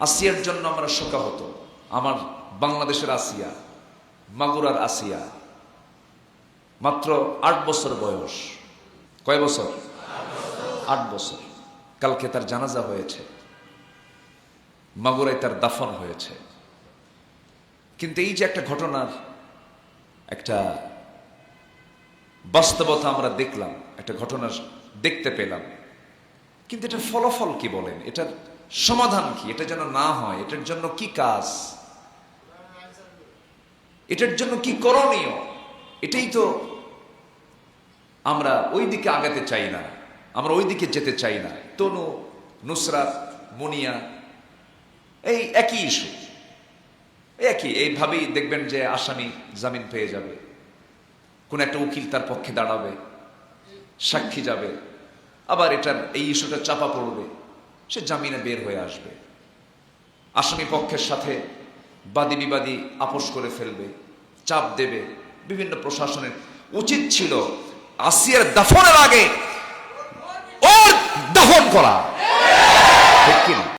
আসিয়ার জন্য আমরা শোকাহত। আমার বাংলাদেশের আসিয়া, মাগুরার আসিয়া, মাত্র 8 বছর বয়স। কয় বছর? 8 বছর। কালকে তার জানাজা হয়েছে, মাগুরায় তার দাফন হয়েছে। কিন্তু এই যে একটা ঘটনার একটা বাস্তবতা আমরা দেখলাম, একটা ঘটনা দেখতে পেলাম, কিন্তু এটার ফলাফল কি বলেন? এটার সমাধান কি? এটা যেন না হয়, এটার জন্য কি কাজ, এটার জন্য কি করণীয়? এটাই তো আমরা ওই দিকে আগাতে চাই না, আমরা ওই দিকে যেতে চাই না। তনু, নুসরাত, মুনিয়া এই একই ইস্যু, একই। এইভাবেই দেখবেন যে আসামি জামিন পেয়ে যাবে, কোন একটা উকিল তার পক্ষে দাঁড়াবে, সাক্ষী যাবে, আবার এটার এই ইস্যুটা চাপা পড়বে, সে জামিনে বের হয়ে আসবে। আসামি পক্ষের সাথে বাদী বিবাদী আপোষ করে ফেলবে, চাপ দেবে। বিভিন্ন প্রশাসনের উচিত ছিল আসিয়ার দাফনের আগে ওর দাফন করা।